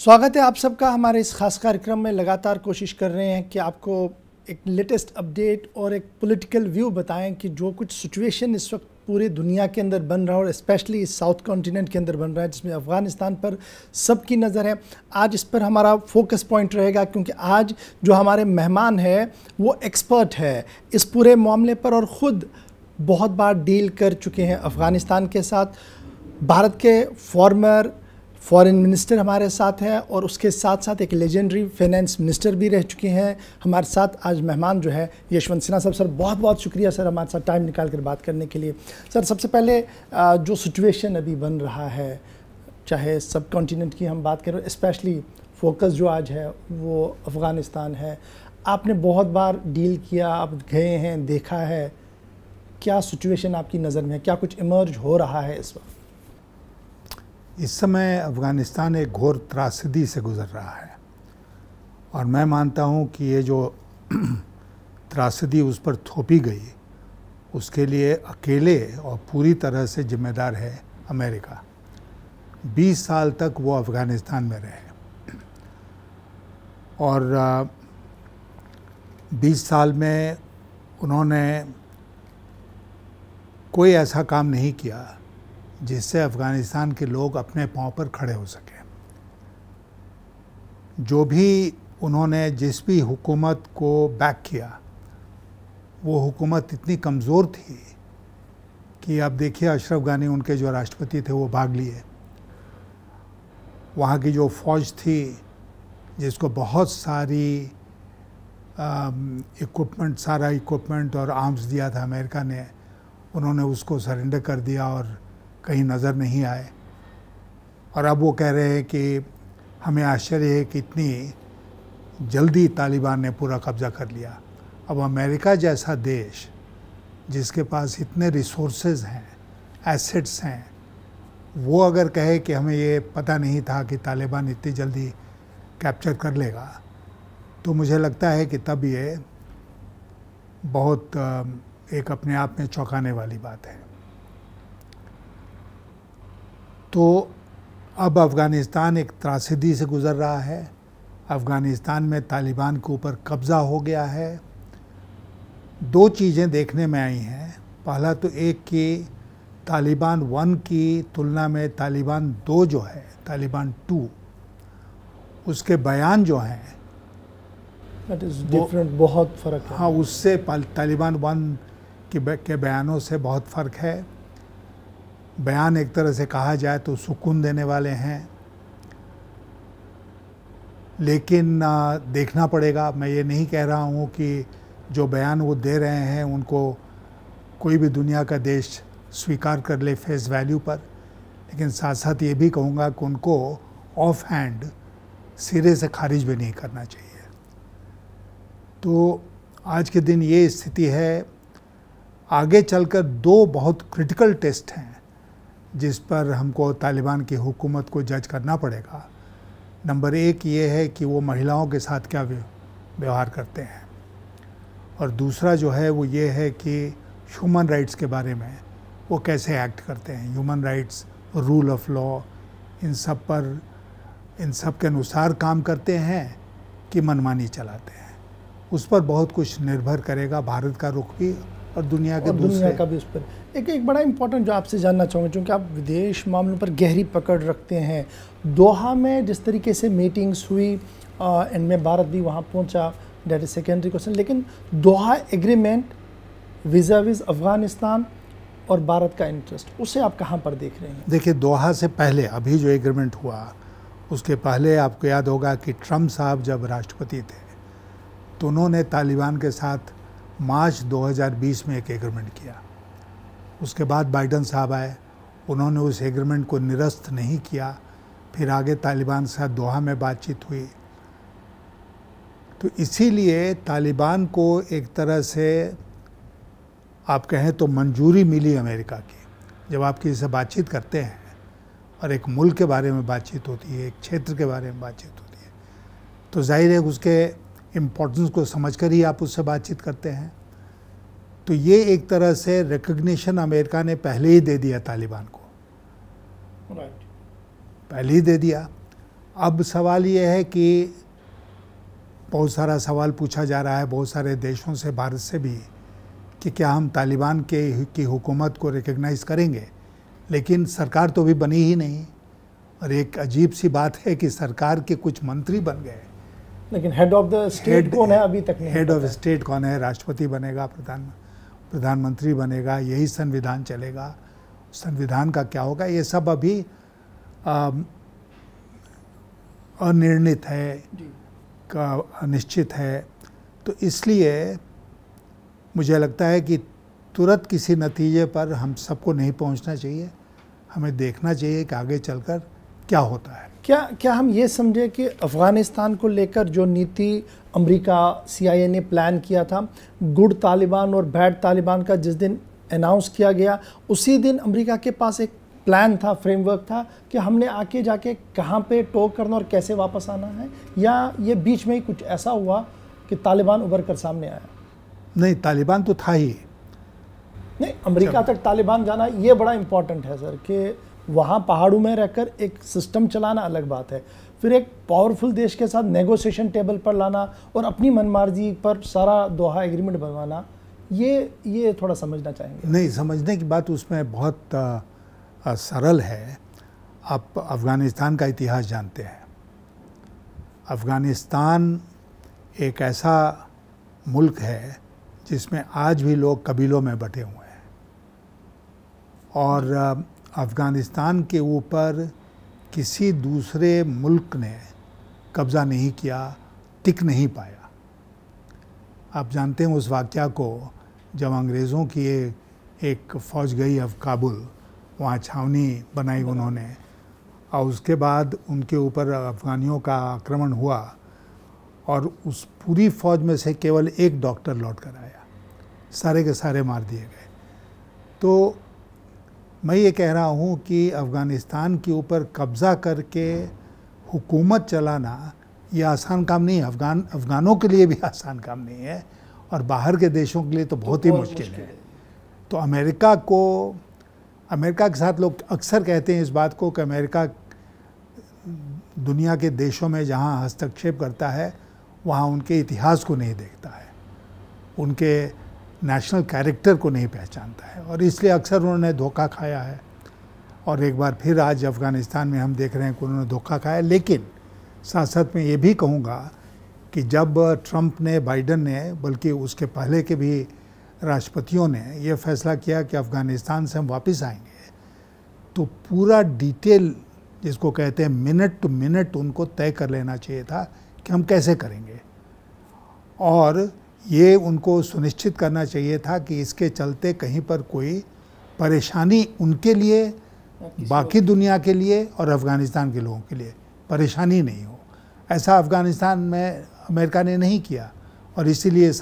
स्वागत है आप सबका हमारे इस खास कार्यक्रम में। लगातार कोशिश कर रहे हैं कि आपको एक लेटेस्ट अपडेट और एक पॉलिटिकल व्यू बताएं कि जो कुछ सिचुएशन इस वक्त पूरी दुनिया के अंदर बन रहा है और स्पेशली इस साउथ कॉन्टिनेंट के अंदर बन रहा है, जिसमें अफ़गानिस्तान पर सबकी नज़र है। आज इस पर हमारा फोकस पॉइंट रहेगा क्योंकि आज जो हमारे मेहमान है वो एक्सपर्ट है इस पूरे मामले पर और ख़ुद बहुत बार डील कर चुके हैं अफ़गानिस्तान के साथ। भारत के फॉर्मर फॉरेन मिनिस्टर हमारे साथ हैं और उसके साथ साथ एक लेजेंडरी फाइनेंस मिनिस्टर भी रह चुके हैं हमारे साथ। आज मेहमान जो है यशवंत सिन्हा साहब। सर बहुत बहुत शुक्रिया सर हमारे साथ टाइम निकाल कर बात करने के लिए। सर सबसे पहले जो सिचुएशन अभी बन रहा है, चाहे सब कॉन्टिनेंट की हम बात करें, स्पेशली फोकस जो आज है वो अफ़गानिस्तान है। आपने बहुत बार डील किया, आप गए हैं, देखा है, क्या सिचुएशन आपकी नज़र में है, क्या कुछ इमर्ज हो रहा है इस वक्त? इस समय अफ़गानिस्तान एक घोर त्रासदी से गुज़र रहा है और मैं मानता हूँ कि ये जो त्रासदी उस पर थोपी गई उसके लिए अकेले और पूरी तरह से जिम्मेदार है अमेरिका। 20 साल तक वो अफ़गानिस्तान में रहे और 20 साल में उन्होंने कोई ऐसा काम नहीं किया जिससे अफ़गानिस्तान के लोग अपने पांव पर खड़े हो सकें। जो भी उन्होंने जिस भी हुकूमत को बैक किया वो हुकूमत इतनी कमज़ोर थी कि अब देखिए अशरफ गानी उनके जो राष्ट्रपति थे वो भाग लिए। वहाँ की जो फ़ौज थी जिसको बहुत सारी सारा इक्विपमेंट और आर्म्स दिया था अमेरिका ने, उन्होंने उसको सरेंडर कर दिया और कहीं नज़र नहीं आए। और अब वो कह रहे हैं कि हमें आश्चर्य है कि इतनी जल्दी तालिबान ने पूरा कब्ज़ा कर लिया। अब अमेरिका जैसा देश जिसके पास इतने रिसोर्सेज हैं, एसेट्स हैं, वो अगर कहे कि हमें ये पता नहीं था कि तालिबान इतनी जल्दी कैप्चर कर लेगा, तो मुझे लगता है कि तब ये बहुत एक अपने आप में चौंकाने वाली बात है। तो अब अफ़गानिस्तान एक त्रासदी से गुज़र रहा है। अफ़गानिस्तान में तालिबान के ऊपर कब्ज़ा हो गया है। दो चीज़ें देखने में आई हैं। पहला तो एक कि तालिबान 1 की तुलना में तालिबान 2 जो है, तालिबान 2, उसके बयान जो हैं दैट इज़ डिफरेंट, बहुत फ़र्क है। हाँ, उससे तालिबान 1 के बयानों से बहुत फ़र्क है। बयान एक तरह से कहा जाए तो सुकून देने वाले हैं, लेकिन देखना पड़ेगा। मैं ये नहीं कह रहा हूँ कि जो बयान वो दे रहे हैं उनको कोई भी दुनिया का देश स्वीकार कर ले फेस वैल्यू पर, लेकिन साथ साथ ये भी कहूँगा कि उनको ऑफ हैंड सिरे से खारिज भी नहीं करना चाहिए। तो आज के दिन ये स्थिति है। आगे चलकर 2 बहुत क्रिटिकल टेस्ट हैं जिस पर हमको तालिबान की हुकूमत को जज करना पड़ेगा। नंबर 1 ये है कि वो महिलाओं के साथ क्या व्यवहार करते हैं, और दूसरा जो है वो ये है कि ह्यूमन राइट्स के बारे में वो कैसे एक्ट करते हैं। Human rights, rule of law, इन सब के अनुसार काम करते हैं कि मनमानी चलाते हैं। उस पर बहुत कुछ निर्भर करेगा भारत का रुख भी और दुनिया का भी उस पर। एक बड़ा इंपॉर्टेंट जो आपसे जानना चाहूँगा, क्योंकि आप विदेश मामलों पर गहरी पकड़ रखते हैं। दोहा में जिस तरीके से मीटिंग्स हुई, इनमें भारत भी वहाँ पहुँचा, दैट इज सेकेंडरी क्वेश्चन, लेकिन दोहा एग्रीमेंट विज़ाविज़ अफ़गानिस्तान और भारत का इंटरेस्ट, उसे आप कहाँ पर देख रहे हैं? देखिए, दोहा से पहले अभी जो एग्रीमेंट हुआ उसके पहले आपको याद होगा कि ट्रम्प साहब जब राष्ट्रपति थे तो उन्होंने तालिबान के साथ मार्च 2020 में एक एग्रीमेंट किया। उसके बाद बाइडन साहब आए, उन्होंने उस एग्रीमेंट को निरस्त नहीं किया। फिर आगे तालिबान के साथ दोहा में बातचीत हुई। तो इसीलिए तालिबान को एक तरह से आप कहें तो मंजूरी मिली अमेरिका की। जब आप किसी से बातचीत करते हैं और एक मुल्क के बारे में बातचीत होती है, एक क्षेत्र के बारे में बातचीत होती है, तो जाहिर है उसके इम्पोर्टेंस को समझकर ही आप उससे बातचीत करते हैं। तो ये एक तरह से रिकग्निशन अमेरिका ने पहले ही दे दिया तालिबान को, पहले ही दे दिया। अब सवाल ये है कि बहुत सारा सवाल पूछा जा रहा है बहुत सारे देशों से, भारत से भी, कि क्या हम तालिबान की हुकूमत को रिकग्नाइज़ करेंगे, लेकिन सरकार तो अभी बनी ही नहीं। और एक अजीब सी बात है कि सरकार के कुछ मंत्री बन गए, लेकिन हेड ऑफ द स्टेट कौन है अभी तक नहीं। हेड ऑफ स्टेट कौन है? राष्ट्रपति बनेगा, प्रधानमंत्री बनेगा, यही संविधान चलेगा, संविधान का क्या होगा, ये सब अभी अनिर्णित है, का अनिश्चित है। तो इसलिए मुझे लगता है कि तुरंत किसी नतीजे पर हम सबको नहीं पहुंचना चाहिए, हमें देखना चाहिए कि आगे चलकर क्या होता है। क्या हम ये समझे कि अफ़गानिस्तान को लेकर जो नीति अमेरिका CIA ने प्लान किया था, गुड तालिबान और बैड तालिबान का जिस दिन अनाउंस किया गया, उसी दिन अमेरिका के पास एक प्लान था, फ्रेमवर्क था कि हमने आके जाके कहाँ पे टॉक करना और कैसे वापस आना है, या ये बीच में ही कुछ ऐसा हुआ कि तालिबान उभर कर सामने आया? नहीं, तालिबान तो था ही नहीं, अमेरिका तक तालिबान जाना ये बड़ा इम्पोर्टेंट है सर, कि वहाँ पहाड़ों में रहकर एक सिस्टम चलाना अलग बात है, फिर एक पावरफुल देश के साथ नेगोशिएशन टेबल पर लाना और अपनी मनमर्जी पर सारा दोहा एग्रीमेंट बनवाना, ये थोड़ा समझना चाहेंगे। नहीं, समझने की बात उसमें बहुत सरल है। आप अफ़गानिस्तान का इतिहास जानते हैं। अफ़गानिस्तान एक ऐसा मुल्क है जिसमें आज भी लोग कबीलों में बटे हुए हैं, और अफ़गानिस्तान के ऊपर किसी दूसरे मुल्क ने कब्ज़ा नहीं किया, टिक नहीं पाया। आप जानते हैं उस वाक़या को, जब अंग्रेज़ों की एक फ़ौज गई अब काबुल, वहाँ छावनी बनाई उन्होंने, और उसके बाद उनके ऊपर अफ़गानियों का आक्रमण हुआ और उस पूरी फ़ौज में से केवल एक डॉक्टर लौट कर आया, सारे के सारे मार दिए गए। तो मैं ये कह रहा हूँ कि अफ़गानिस्तान के ऊपर कब्ज़ा करके हुकूमत चलाना ये आसान काम नहीं है। अफ़गानों के लिए भी आसान काम नहीं है, और बाहर के देशों के लिए तो बहुत ही मुश्किल है। तो अमेरिका के साथ लोग अक्सर कहते हैं इस बात को कि अमेरिका दुनिया के देशों में जहाँ हस्तक्षेप करता है वहाँ उनके इतिहास को नहीं देखता है, उनके नेशनल कैरेक्टर को नहीं पहचानता है, और इसलिए अक्सर उन्होंने धोखा खाया है। और एक बार फिर आज अफ़गानिस्तान में हम देख रहे हैं कि उन्होंने धोखा खाया। लेकिन साथ साथ में ये भी कहूँगा कि जब ट्रंप ने, बाइडन ने, बल्कि उसके पहले के भी राष्ट्रपतियों ने यह फैसला किया कि अफ़गानिस्तान से हम वापस आएंगे, तो पूरा डिटेल, जिसको कहते हैं मिनट टू मिनट, उनको तय कर लेना चाहिए था कि हम कैसे करेंगे, और ये उनको सुनिश्चित करना चाहिए था कि इसके चलते कहीं पर कोई परेशानी उनके लिए, बाकी दुनिया के लिए और अफ़गानिस्तान के लोगों के लिए परेशानी नहीं हो। ऐसा अफ़गानिस्तान में अमेरिका ने नहीं किया, और इसीलिए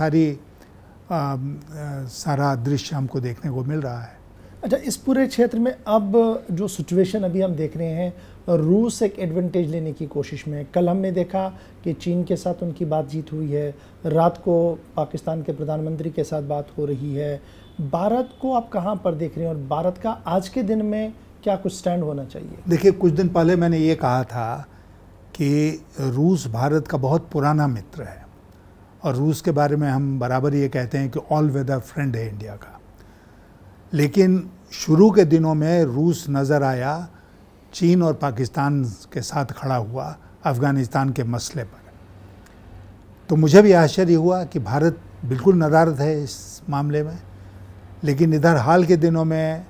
सारा दृश्य हमको देखने को मिल रहा है। अच्छा, इस पूरे क्षेत्र में अब जो सिचुएशन अभी हम देख रहे हैं, रूस एक एडवांटेज लेने की कोशिश में। कल हमने देखा कि चीन के साथ उनकी बातचीत हुई है, रात को पाकिस्तान के प्रधानमंत्री के साथ बात हो रही है। भारत को आप कहाँ पर देख रहे हैं, और भारत का आज के दिन में क्या कुछ स्टैंड होना चाहिए? देखिए, कुछ दिन पहले मैंने ये कहा था कि रूस भारत का बहुत पुराना मित्र है, और रूस के बारे में हम बराबर ये कहते हैं कि ऑल वेदर फ्रेंड है इंडिया का। लेकिन शुरू के दिनों में रूस नज़र आया चीन और पाकिस्तान के साथ खड़ा हुआ अफ़गानिस्तान के मसले पर, तो मुझे भी आश्चर्य हुआ कि भारत बिल्कुल नदारद है इस मामले में। लेकिन इधर हाल के दिनों में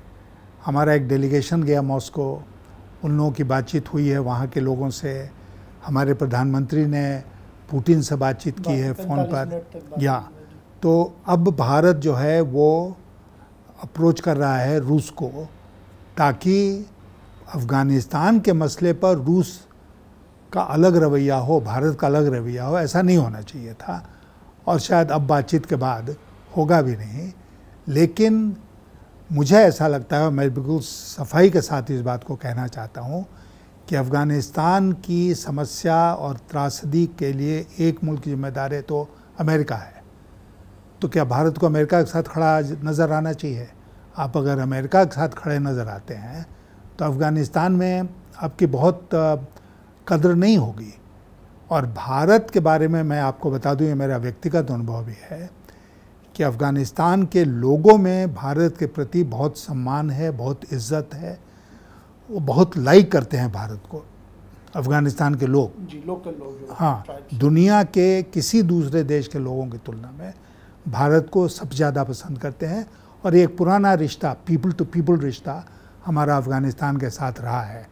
हमारा एक डेलीगेशन गया मॉस्को, उन लोगों की बातचीत हुई है वहाँ के लोगों से। हमारे प्रधानमंत्री ने पुतिन से बातचीत की है फ़ोन पर, तो अब भारत जो है वो अप्रोच कर रहा है रूस को, ताकि अफ़गानिस्तान के मसले पर रूस का अलग रवैया हो, भारत का अलग रवैया हो। ऐसा नहीं होना चाहिए था, और शायद अब बातचीत के बाद होगा भी नहीं। लेकिन मुझे ऐसा लगता है, मैं बिल्कुल सफाई के साथ इस बात को कहना चाहता हूँ कि अफ़गानिस्तान की समस्या और त्रासदी के लिए एक मुल्क जिम्मेदार है तो अमेरिका है। तो क्या भारत को अमेरिका के साथ खड़ा नज़र आना चाहिए? आप अगर अमेरिका के साथ खड़े नज़र आते हैं तो अफ़गानिस्तान में आपकी बहुत कदर नहीं होगी। और भारत के बारे में मैं आपको बता दूं, ये मेरा व्यक्तिगत अनुभव भी है कि अफ़गानिस्तान के लोगों में भारत के प्रति बहुत सम्मान है, बहुत इज्जत है, वो बहुत लाइक करते हैं भारत को, अफ़गानिस्तान के लोग जी, लोकल लोग जो हाँ, दुनिया के किसी दूसरे देश के लोगों की तुलना में भारत को सबसे ज़्यादा पसंद करते हैं। और एक पुराना रिश्ता, पीपल टू पीपल रिश्ता हमारा अफ़गानिस्तान के साथ रहा है।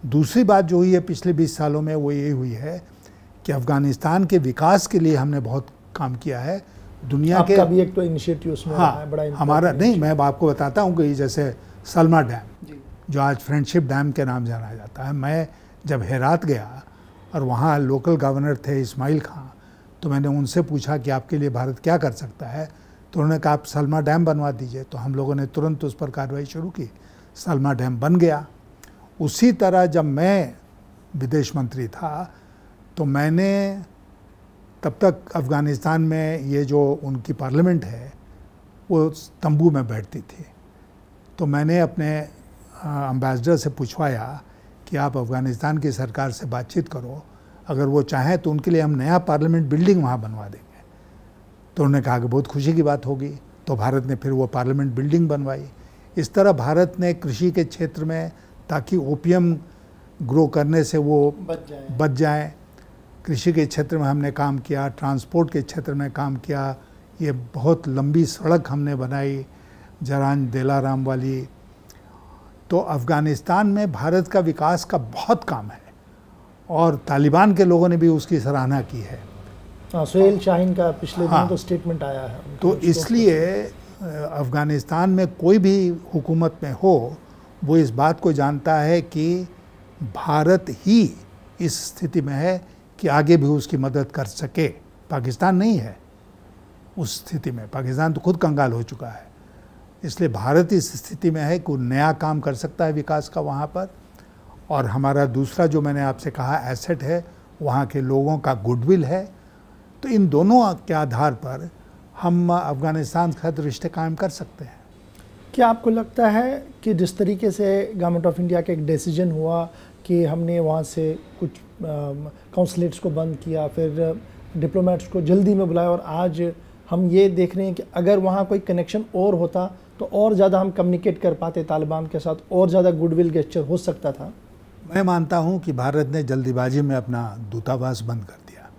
दूसरी बात जो हुई है पिछले 20 सालों में वो ये हुई है कि अफ़गानिस्तान के विकास के लिए हमने बहुत काम किया है। दुनिया के भी एक तो इनिशिएटिव उसमें हाँ, है, बड़ा हमारा नहीं, मैं आपको बताता हूँ कि जैसे सलमा डैम जी, जो आज फ्रेंडशिप डैम के नाम जाना जाता है, मैं जब हेरात गया और वहाँ लोकल गवर्नर थे इस्माइल खां, तो मैंने उनसे पूछा कि आपके लिए भारत क्या कर सकता है, तो उन्होंने कहा आप सलमा डैम बनवा दीजिए। तो हम लोगों ने तुरंत उस पर कार्रवाई शुरू की, सलमा डैम बन गया। उसी तरह जब मैं विदेश मंत्री था तो मैंने तब तक अफ़गानिस्तान में ये जो उनकी पार्लियामेंट है वो तंबू में बैठती थी, तो मैंने अपने एम्बेसडर से पूछवाया कि आप अफ़गानिस्तान की सरकार से बातचीत करो, अगर वो चाहें तो उनके लिए हम नया पार्लियामेंट बिल्डिंग वहाँ बनवा देंगे। तो उन्होंने कहा कि बहुत खुशी की बात होगी। तो भारत ने फिर वो पार्लियामेंट बिल्डिंग बनवाई। इस तरह भारत ने कृषि के क्षेत्र में, ताकि ओपियम ग्रो करने से वो बच जाए, कृषि के क्षेत्र में हमने काम किया, ट्रांसपोर्ट के क्षेत्र में काम किया। ये बहुत लंबी सड़क हमने बनाई, जरान देलाराम वाली। तो अफ़गानिस्तान में भारत का विकास का बहुत काम है और तालिबान के लोगों ने भी उसकी सराहना की है। सुहेल शाहीन का पिछले दिन तो स्टेटमेंट आया है। तो इसलिए अफ़गानिस्तान में कोई भी हुकूमत में हो, वो इस बात को जानता है कि भारत ही इस स्थिति में है कि आगे भी उसकी मदद कर सके। पाकिस्तान नहीं है उस स्थिति में, पाकिस्तान तो खुद कंगाल हो चुका है। इसलिए भारत इस स्थिति में है कि वो नया काम कर सकता है विकास का वहाँ पर। और हमारा दूसरा जो मैंने आपसे कहा एसेट है, वहाँ के लोगों का गुडविल है। तो इन दोनों के आधार पर हम अफ़गानिस्तान के साथ रिश्ते कायम कर सकते हैं। क्या आपको लगता है कि जिस तरीके से गवर्नमेंट ऑफ इंडिया का एक डिसीजन हुआ कि हमने वहाँ से कुछ कौंसलेट्स को बंद किया, फिर डिप्लोमेट्स को जल्दी में बुलाया, और आज हम ये देख रहे हैं कि अगर वहाँ कोई कनेक्शन और होता तो और ज़्यादा हम कम्युनिकेट कर पाते तालिबान के साथ, और ज़्यादा गुडविल गेस्चर हो सकता था? मैं मानता हूँ कि भारत ने जल्दीबाजी में अपना दूतावास बंद कर दिया।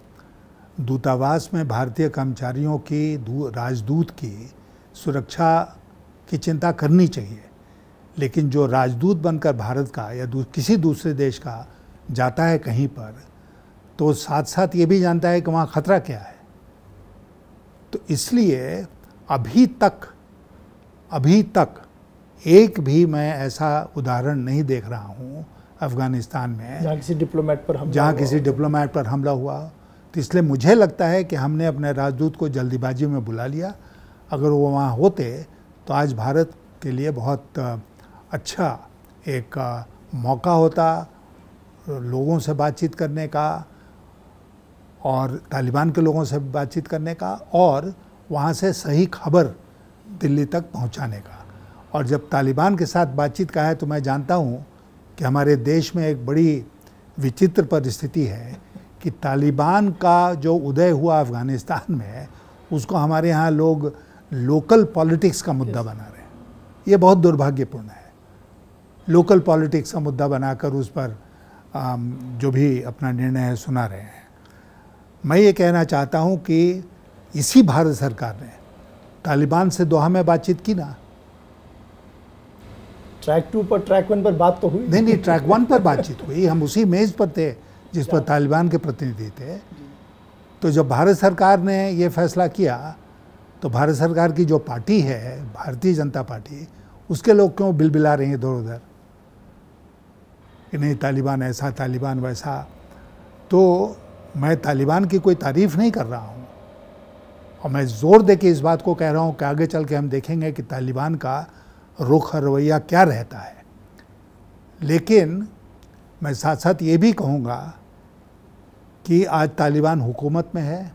दूतावास में भारतीय कर्मचारियों की, राजदूत की सुरक्षा की चिंता करनी चाहिए, लेकिन जो राजदूत बनकर भारत का या किसी दूसरे देश का जाता है कहीं पर, तो साथ साथ ये भी जानता है कि वहाँ ख़तरा क्या है। तो इसलिए अभी तक एक भी मैं ऐसा उदाहरण नहीं देख रहा हूँ अफ़गानिस्तान में जहाँ किसी डिप्लोमेट पर हमला हुआ। तो इसलिए मुझे लगता है कि हमने अपने राजदूत को जल्दीबाजी में बुला लिया। अगर वो वहाँ होते तो आज भारत के लिए बहुत अच्छा एक मौका होता लोगों से बातचीत करने का, और तालिबान के लोगों से बातचीत करने का, और वहाँ से सही खबर दिल्ली तक पहुँचाने का। और जब तालिबान के साथ बातचीत का है तो मैं जानता हूँ कि हमारे देश में एक बड़ी विचित्र परिस्थिति है कि तालिबान का जो उदय हुआ अफ़गानिस्तान में, उसको हमारे यहाँ लोग लोकल पॉलिटिक्स का मुद्दा बना रहे हैं। ये बहुत दुर्भाग्यपूर्ण है। लोकल पॉलिटिक्स का मुद्दा बनाकर उस पर जो भी अपना निर्णय है सुना रहे हैं। मैं ये कहना चाहता हूँ कि इसी भारत सरकार ने तालिबान से दोहा में बातचीत की ना। ट्रैक 2 पर, ट्रैक 1 पर बात तो हुई नहीं, ट्रैक 1 पर बातचीत हुई। हम उसी मेज़ पर थे जिस पर तालिबान के प्रतिनिधि थे। तो जब भारत सरकार ने ये फैसला किया तो भारत सरकार की जो पार्टी है, भारतीय जनता पार्टी, उसके लोग क्यों बिलबिला रहे हैं इधर उधर कि नहीं तालिबान ऐसा, तालिबान वैसा। तो मैं तालिबान की कोई तारीफ़ नहीं कर रहा हूँ, और मैं ज़ोर दे के इस बात को कह रहा हूँ कि आगे चल के हम देखेंगे कि तालिबान का रुख रवैया क्या रहता है। लेकिन मैं साथ साथ ये भी कहूँगा कि आज तालिबान हुकूमत में है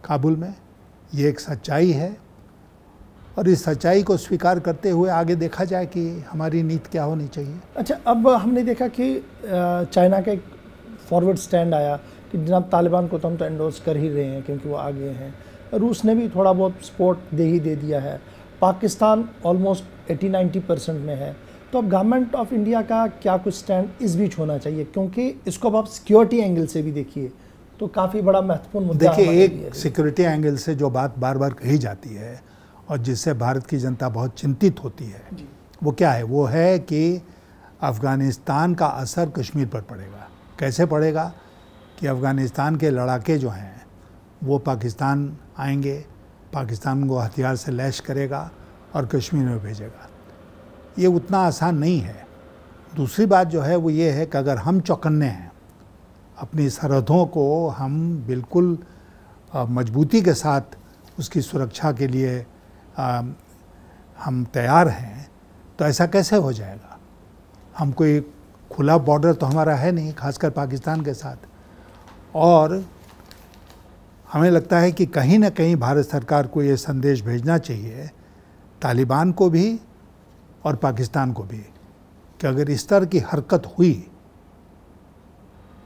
काबुल में, ये एक सच्चाई है, और इस सच्चाई को स्वीकार करते हुए आगे देखा जाए कि हमारी नीति क्या होनी चाहिए। अच्छा, अब हमने देखा कि चाइना का एक फॉरवर्ड स्टैंड आया कि जनाब तालिबान को तो हम तो एंडोर्स कर ही रहे हैं क्योंकि वो आगे हैं। रूस ने भी थोड़ा बहुत सपोर्ट दे दिया है। पाकिस्तान ऑलमोस्ट 80-90% में है। तो अब गवर्नमेंट ऑफ इंडिया का क्या कुछ स्टैंड इस बीच होना चाहिए, क्योंकि इसको अब आप सिक्योरिटी एंगल से भी देखिए तो काफ़ी बड़ा महत्वपूर्ण मुद्दा है। देखिए, एक सिक्योरिटी एंगल से जो बात बार बार कही जाती है और जिससे भारत की जनता बहुत चिंतित होती है, वो क्या है? वो है कि अफ़गानिस्तान का असर कश्मीर पर पड़ेगा। कैसे पड़ेगा? कि अफ़गानिस्तान के लड़ाके जो हैं वो पाकिस्तान आएंगे, पाकिस्तान को हथियार से लैश करेगा और कश्मीर में भेजेगा। ये उतना आसान नहीं है। दूसरी बात जो है वो ये है कि अगर हम चौकन्ने हैं, अपनी सरहदों को हम बिल्कुल मजबूती के साथ उसकी सुरक्षा के लिए हम तैयार हैं, तो ऐसा कैसे हो जाएगा? हम कोई खुला बॉर्डर तो हमारा है नहीं, खासकर पाकिस्तान के साथ। और हमें लगता है कि कहीं ना कहीं भारत सरकार को ये संदेश भेजना चाहिए, तालिबान को भी और पाकिस्तान को भी, कि अगर इस तरह की हरकत हुई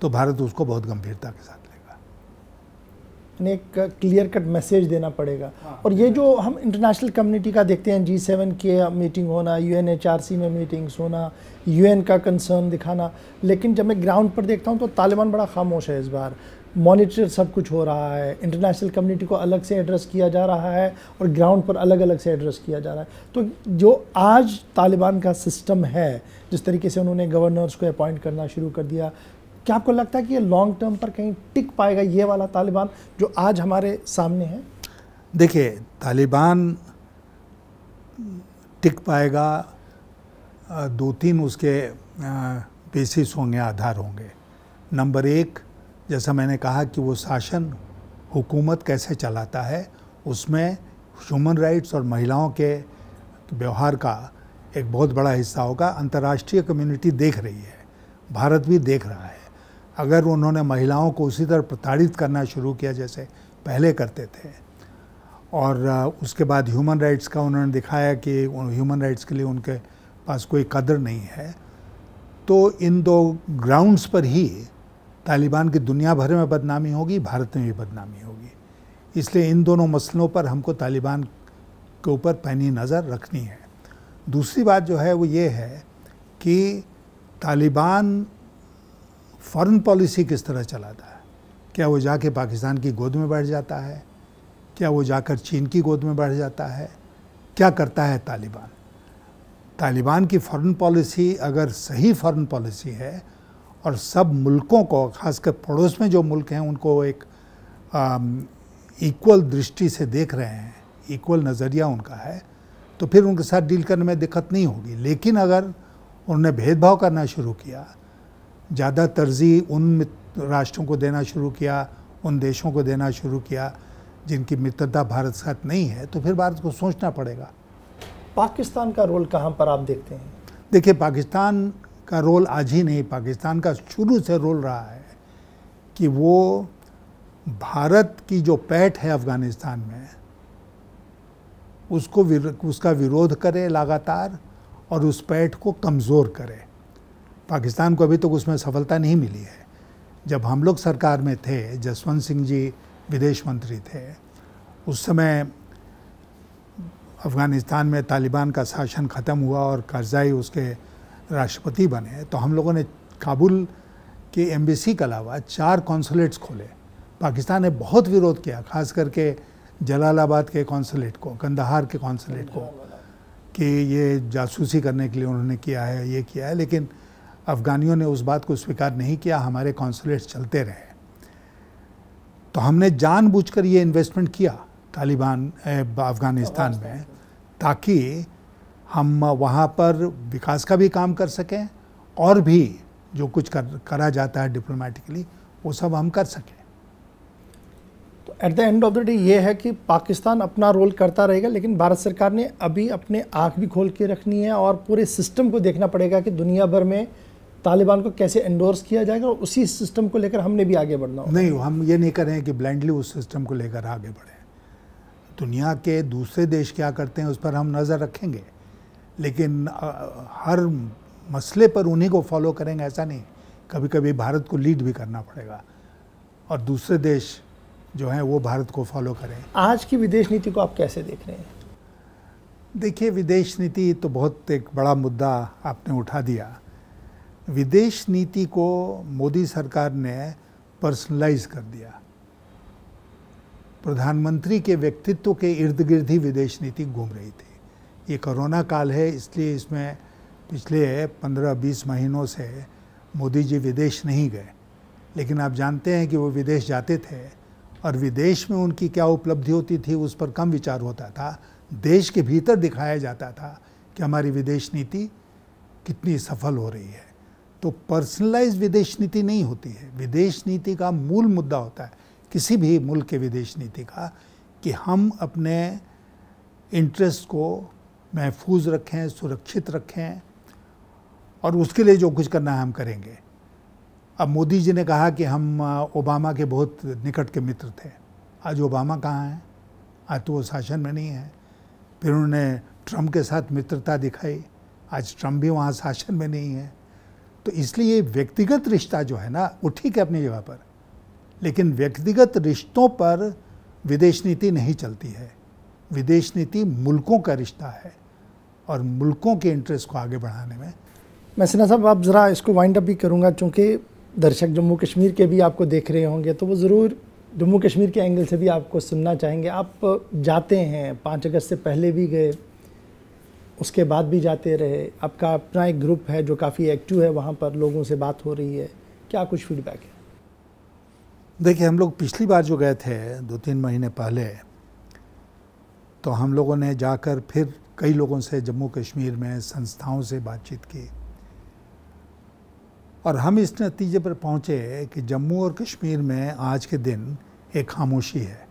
तो भारत उसको बहुत गंभीरता के साथ लेगा। एक क्लियर कट मैसेज देना पड़ेगा। और ये जो हम इंटरनेशनल कम्युनिटी का देखते हैं, G7 के मीटिंग होना, UNHRC में मीटिंग्स होना, UN का कंसर्न दिखाना, लेकिन जब मैं ग्राउंड पर देखता हूँ तो तालिबान बड़ा खामोश है इस बार। मॉनिटर सब कुछ हो रहा है, इंटरनेशनल कम्युनिटी को अलग से एड्रेस किया जा रहा है और ग्राउंड पर अलग अलग से एड्रेस किया जा रहा है। तो जो आज तालिबान का सिस्टम है, जिस तरीके से उन्होंने गवर्नर्स को अपॉइंट करना शुरू कर दिया, क्या आपको लगता है कि ये लॉन्ग टर्म पर कहीं टिक पाएगा ये वाला तालिबान जो आज हमारे सामने है? देखिए, तालिबान टिक पाएगा, दो तीन उसके बेसिस होंगे, आधार होंगे। नंबर एक, जैसा मैंने कहा कि वो शासन, हुकूमत कैसे चलाता है, उसमें ह्यूमन राइट्स और महिलाओं के व्यवहार का एक बहुत बड़ा हिस्सा होगा। अंतर्राष्ट्रीय कम्युनिटी देख रही है, भारत भी देख रहा है। अगर उन्होंने महिलाओं को उसी तरह प्रताड़ित करना शुरू किया जैसे पहले करते थे, और उसके बाद ह्यूमन राइट्स का उन्होंने दिखाया कि ह्यूमन राइट्स के लिए उनके पास कोई कदर नहीं है, तो इन दो ग्राउंड्स पर ही तालिबान की दुनिया भर में बदनामी होगी, भारत में भी बदनामी होगी। इसलिए इन दोनों मसलों पर हमको तालिबान के ऊपर पैनी नज़र रखनी है। दूसरी बात जो है वो ये है कि तालिबान फॉरेन पॉलिसी किस तरह चलाता है। क्या वो जाके पाकिस्तान की गोद में बैठ जाता है? क्या वो जाकर चीन की गोद में बैठ जाता है? क्या करता है तालिबान? तालिबान की फॉरेन पॉलिसी अगर सही फॉरेन पॉलिसी है और सब मुल्कों को, खासकर पड़ोस में जो मुल्क हैं, उनको एक इक्वल दृष्टि से देख रहे हैं, इक्वल नज़रिया उनका है, तो फिर उनके साथ डील करने में दिक्कत नहीं होगी। लेकिन अगर उन्होंने भेदभाव करना शुरू किया, ज़्यादा तरजीह उन राष्ट्रों को देना शुरू किया, उन देशों को देना शुरू किया जिनकी मित्रता भारत के साथ नहीं है, तो फिर भारत को सोचना पड़ेगा। पाकिस्तान का रोल कहाँ पर आप देखते हैं? देखिए, पाकिस्तान का रोल आज ही नहीं, पाकिस्तान का शुरू से रोल रहा है कि वो भारत की जो पैठ है अफ़गानिस्तान में, उसका विरोध करे लगातार और उस पैठ को कमज़ोर करे। पाकिस्तान को अभी तक उसमें सफलता नहीं मिली है। जब हम लोग सरकार में थे, जसवंत सिंह जी विदेश मंत्री थे, उस समय अफ़गानिस्तान में तालिबान का शासन ख़त्म हुआ और करज़ाई उसके राष्ट्रपति बने, तो हम लोगों ने काबुल के एम्बेसी के अलावा 4 कॉन्सुलेट्स खोले। पाकिस्तान ने बहुत विरोध किया, खास करके जलालाबाद के कॉन्सुलेट को, कंदहार के कॉन्सुलेट को, कि ये जासूसी करने के लिए उन्होंने किया है, ये किया है। लेकिन अफ़गानियों ने उस बात को स्वीकार नहीं किया, हमारे कॉन्सुलेट्स चलते रहे। तो हमने जानबूझकर ये इन्वेस्टमेंट किया तालिबान अफ़गानिस्तान में, ताकि हम वहाँ पर विकास का भी काम कर सकें और भी जो कुछ करा जाता है डिप्लोमेटिकली वो सब हम कर सकें। तो at the end of the day ये है कि पाकिस्तान अपना रोल करता रहेगा, लेकिन भारत सरकार ने अभी अपने आँख भी खोल के रखनी है और पूरे सिस्टम को देखना पड़ेगा कि दुनिया भर में तालिबान को कैसे एंडोर्स किया जाएगा, और उसी सिस्टम को लेकर हमने भी आगे बढ़ना होगा। नहीं, हम ये नहीं कर रहे हैं कि ब्लाइंडली उस सिस्टम को लेकर आगे बढ़ें। दुनिया के दूसरे देश क्या करते हैं उस पर हम नज़र रखेंगे, लेकिन हर मसले पर उन्हीं को फॉलो करेंगे ऐसा नहीं, कभी कभी भारत को लीड भी करना पड़ेगा और दूसरे देश जो हैं वो भारत को फॉलो करें। आज की विदेश नीति को आप कैसे देख रहे हैं? देखिए, विदेश नीति तो बहुत एक बड़ा मुद्दा आपने उठा दिया। विदेश नीति को मोदी सरकार ने पर्सनलाइज कर दिया। प्रधानमंत्री के व्यक्तित्व के इर्द गिर्द ही विदेश नीति घूम रही थी। ये कोरोना काल है, इसलिए इसमें पिछले 15-20 महीनों से मोदी जी विदेश नहीं गए, लेकिन आप जानते हैं कि वो विदेश जाते थे और विदेश में उनकी क्या उपलब्धि होती थी उस पर कम विचार होता था। देश के भीतर दिखाया जाता था कि हमारी विदेश नीति कितनी सफल हो रही है। तो पर्सनलाइज विदेश नीति नहीं होती है। विदेश नीति का मूल मुद्दा होता है किसी भी मुल्क के विदेश नीति का कि हम अपने इंटरेस्ट को महफूज रखें, सुरक्षित रखें और उसके लिए जो कुछ करना है हम करेंगे। अब मोदी जी ने कहा कि हम ओबामा के बहुत निकट के मित्र थे। आज ओबामा कहाँ हैं? आज तो वो शासन में नहीं है। फिर उन्होंने ट्रम्प के साथ मित्रता दिखाई, आज ट्रम्प भी वहाँ शासन में नहीं है। तो इसलिए व्यक्तिगत रिश्ता जो है ना वो ठीक है अपनी जगह पर, लेकिन व्यक्तिगत रिश्तों पर विदेश नीति नहीं चलती है। विदेश नीति मुल्कों का रिश्ता है और मुल्कों के इंटरेस्ट को आगे बढ़ाने में। मैं सिन्हा साहब, आप ज़रा इसको वाइंड अप भी करूँगा, चूँकि दर्शक जम्मू कश्मीर के भी आपको देख रहे होंगे तो वो ज़रूर जम्मू कश्मीर के एंगल से भी आपको सुनना चाहेंगे। आप जाते हैं, 5 अगस्त से पहले भी गए, उसके बाद भी जाते रहे, आपका अपना एक ग्रुप है जो काफ़ी एक्टिव है, वहाँ पर लोगों से बात हो रही है, क्या कुछ फीडबैक है? देखिए, हम लोग पिछली बार जो गए थे 2-3 महीने पहले, तो हम लोगों ने जाकर फिर कई लोगों से जम्मू कश्मीर में संस्थाओं से बातचीत की और हम इस नतीजे पर पहुँचे कि जम्मू और कश्मीर में आज के दिन एक खामोशी है,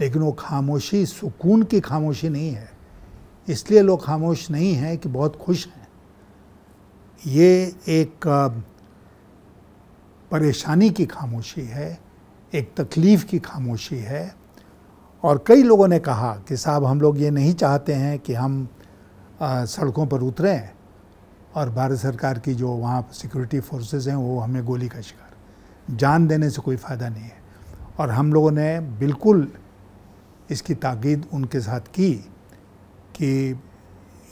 लेकिन वो खामोशी सुकून की खामोशी नहीं है। इसलिए लोग खामोश नहीं हैं कि बहुत खुश हैं। ये एक परेशानी की खामोशी है, एक तकलीफ़ की खामोशी है। और कई लोगों ने कहा कि साहब, हम लोग ये नहीं चाहते हैं कि हम सड़कों पर उतरें और भारत सरकार की जो वहाँ सिक्योरिटी फोर्सेस हैं वो हमें गोली का शिकार, जान देने से कोई फ़ायदा नहीं है। और हम लोगों ने बिल्कुल इसकी ताकीद उनके साथ की कि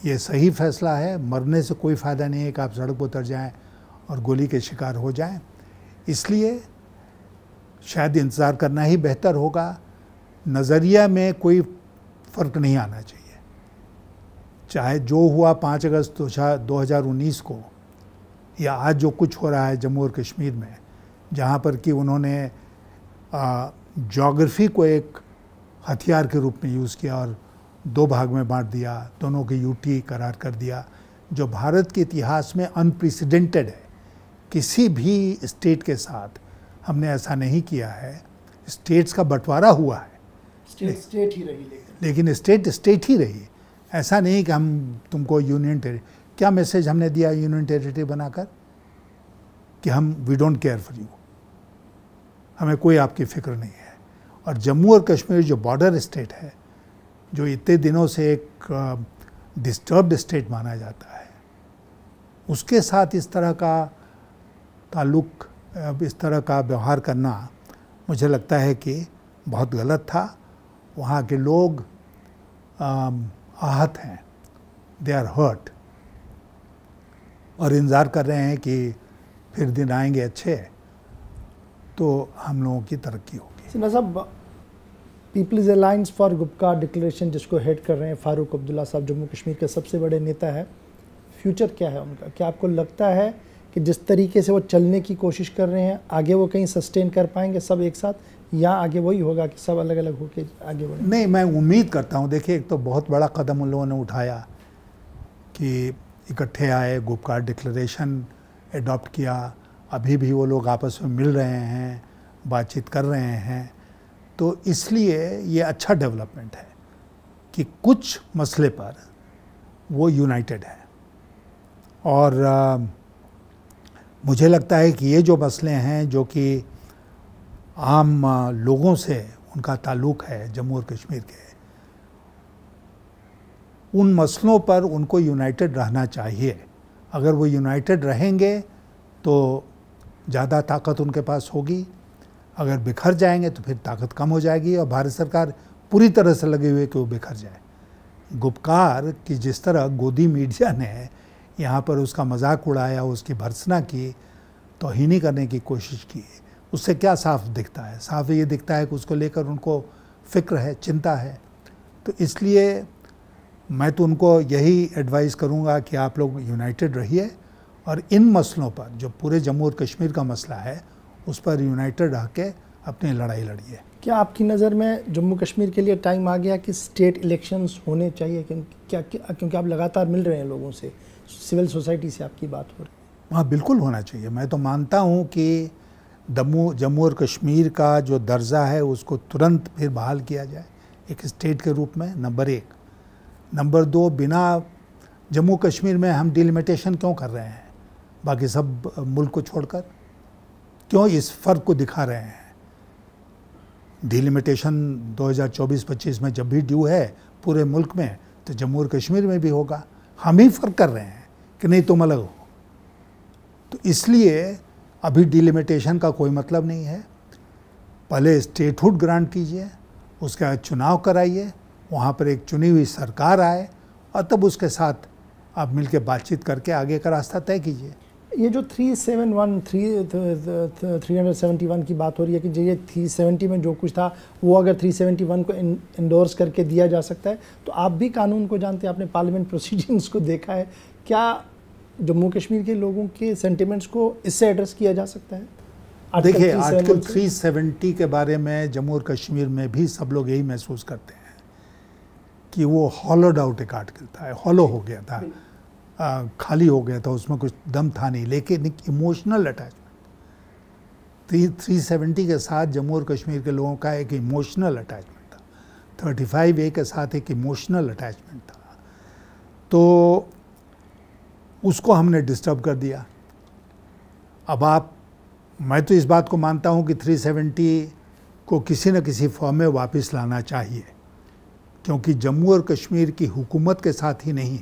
ये सही फ़ैसला है, मरने से कोई फ़ायदा नहीं है कि आप सड़क पर उतर जाएं और गोली के शिकार हो जाएं। इसलिए शायद इंतज़ार करना ही बेहतर होगा। नज़रिया में कोई फ़र्क नहीं आना चाहिए। चाहे जो हुआ 5 अगस्त 2019 को या आज जो कुछ हो रहा है जम्मू और कश्मीर में, जहाँ पर कि उन्होंने ज्योग्राफी को एक हथियार के रूप में यूज़ किया और 2 भाग में बांट दिया, दोनों के यूटी करार कर दिया, जो भारत के इतिहास में अनप्रेसिडेंटेड है। किसी भी स्टेट के साथ हमने ऐसा नहीं किया है। स्टेट्स का बंटवारा हुआ है, स्टेट ही रही, लेकिन स्टेट ही रही। ऐसा नहीं कि हम तुमको यूनियन टेरिटरी, क्या मैसेज हमने दिया यूनियन टेरिटरी बनाकर कि हम we don't care for you, हमें कोई आपकी फिक्र नहीं है। और जम्मू और कश्मीर जो बॉर्डर स्टेट है, जो इतने दिनों से एक डिस्टर्ब्ड स्टेट माना जाता है, उसके साथ इस तरह का ताल्लुक़, इस तरह का व्यवहार करना मुझे लगता है कि बहुत गलत था। वहाँ के लोग आहत हैं, दे आर हर्ट, और इंतज़ार कर रहे हैं कि फिर दिन आएंगे अच्छे तो हम लोगों की तरक्की होगी। सिन्हा साहब, Peoples Alliance for Gupkar Declaration जिसको हेड कर रहे हैं फारूक अब्दुल्ला साहब, जम्मू कश्मीर के सबसे बड़े नेता है, फ्यूचर क्या है उनका? क्या आपको लगता है कि जिस तरीके से वो चलने की कोशिश कर रहे हैं आगे वो कहीं सस्टेन कर पाएंगे सब एक साथ, या आगे वही होगा कि सब अलग अलग होकर आगे बढ़ेंगे? नहीं, मैं उम्मीद करता हूँ। देखिए, एक तो बहुत बड़ा कदम उन लोगों ने उठाया कि इकट्ठे आए, गुपकार डिक्लेरेशन एडॉप्ट किया, अभी भी वो लोग आपस में मिल रहे हैं, बातचीत कर रहे हैं, तो इसलिए ये अच्छा डेवलपमेंट है कि कुछ मसले पर वो यूनाइटेड है। और मुझे लगता है कि ये जो मसले हैं जो कि आम लोगों से उनका ताल्लुक़ है जम्मू और कश्मीर के, उन मसलों पर उनको यूनाइटेड रहना चाहिए। अगर वो यूनाइटेड रहेंगे तो ज़्यादा ताकत उनके पास होगी। अगर बिखर जाएंगे तो फिर ताकत कम हो जाएगी और भारत सरकार पूरी तरह से लगी हुई है कि वो बिखर जाए। गुपकार की जिस तरह गोदी मीडिया ने यहाँ पर उसका मजाक उड़ाया, उसकी भर्त्सना की, तौहीनी करने की कोशिश की, उससे क्या साफ दिखता है? साफ ये दिखता है कि उसको लेकर उनको फ़िक्र है, चिंता है। तो इसलिए मैं तो उनको यही एडवाइस करूँगा कि आप लोग यूनाइटेड रहिए और इन मसलों पर, जो पूरे जम्मू और कश्मीर का मसला है, उस पर यूनाइटेड रह के अपनी लड़ाई लड़िए। क्या आपकी नज़र में जम्मू कश्मीर के लिए टाइम आ गया कि स्टेट इलेक्शंस होने चाहिए? क्योंकि आप लगातार मिल रहे हैं लोगों से, सिविल सोसाइटी से आपकी बात हो रही है। हाँ, बिल्कुल होना चाहिए। मैं तो मानता हूँ कि जम्मू और कश्मीर का जो दर्जा है उसको तुरंत फिर बहाल किया जाए एक स्टेट के रूप में, नंबर 1। नंबर 2, बिना जम्मू कश्मीर में हम डिलिमिटेशन क्यों कर रहे हैं बाकी सब मुल्क को छोड़कर? क्यों इस फ़र्क को दिखा रहे हैं? डिलिमिटेशन 2024-25 में जब भी ड्यू है पूरे मुल्क में, तो जम्मू और कश्मीर में भी होगा। हम ही फ़र्क कर रहे हैं कि नहीं तुम अलग हो। तो इसलिए अभी डिलिमिटेशन का कोई मतलब नहीं है। पहले स्टेटहुड ग्रांट कीजिए, उसके बाद चुनाव कराइए, वहाँ पर एक चुनी हुई सरकार आए और तब उसके साथ आप मिलकर बातचीत करके आगे का रास्ता तय कीजिए। ये जो 371 की बात हो रही है कि जो ये 370 में जो कुछ था वो अगर 371 को इंडोर्स करके दिया जा सकता है, तो आप भी कानून को जानते हैं, आपने पार्लियामेंट प्रोसीडिंग्स को देखा है, क्या जम्मू कश्मीर के लोगों के सेंटिमेंट्स को इससे एड्रेस किया जा सकता है? देखिए, आर्टिकल 370 के बारे में जम्मू और कश्मीर में भी सब लोग यही महसूस करते हैं कि वो हॉलोड आउट एक आर्टिकल था, हॉलो हो गया था, खाली हो गया था, उसमें कुछ दम था नहीं। लेकिन एक इमोशनल अटैचमेंट 370 के साथ जम्मू और कश्मीर के लोगों का एक इमोशनल अटैचमेंट था, 35A के साथ एक इमोशनल अटैचमेंट था, तो उसको हमने डिस्टर्ब कर दिया। अब मैं तो इस बात को मानता हूँ कि 370 को किसी न किसी फॉर्म में वापस लाना चाहिए, क्योंकि जम्मू और कश्मीर की हुकूमत के साथ ही नहीं,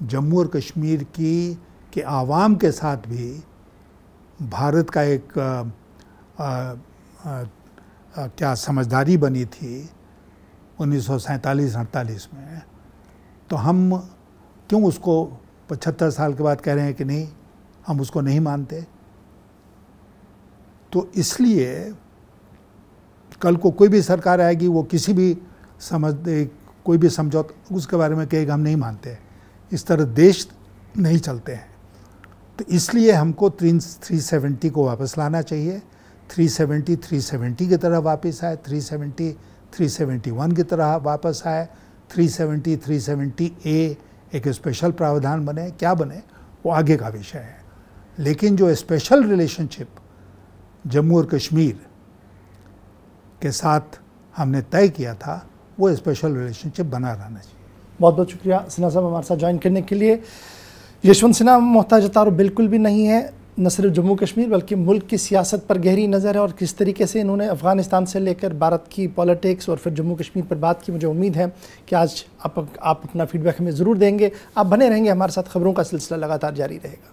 जम्मू और कश्मीर के आवाम के साथ भी भारत का एक क्या समझदारी बनी थी 1947-48 में। तो हम क्यों उसको 75 साल के बाद कह रहे हैं कि नहीं, हम उसको नहीं मानते? तो इसलिए कल को कोई भी सरकार आएगी, वो किसी भी कोई भी समझौता उसके बारे में कहेगा हम नहीं मानते। इस तरह देश नहीं चलते हैं। तो इसलिए हमको 370 को वापस लाना चाहिए। 370 की तरह वापस आए, 371 की तरह वापस आए, 370A एक स्पेशल प्रावधान बने, क्या बने वो आगे का विषय है। लेकिन जो स्पेशल रिलेशनशिप जम्मू और कश्मीर के साथ हमने तय किया था, वो स्पेशल रिलेशनशिप बना रहना चाहिए। बहुत बहुत शुक्रिया सिन्हा साहब हमारे साथ ज्वाइन करने के लिए। यशवंत सिन्हा मोहताज अतार बिल्कुल भी नहीं है, न सिर्फ जम्मू कश्मीर बल्कि मुल्क की सियासत पर गहरी नज़र है और किस तरीके से इन्होंने अफ़गानिस्तान से लेकर भारत की पॉलिटिक्स और फिर जम्मू कश्मीर पर बात की। मुझे उम्मीद है कि आज आप अपना फीडबैक हमें ज़रूर देंगे। आप बने रहेंगे हमारे साथ, खबरों का सिलसिला लगातार जारी रहेगा।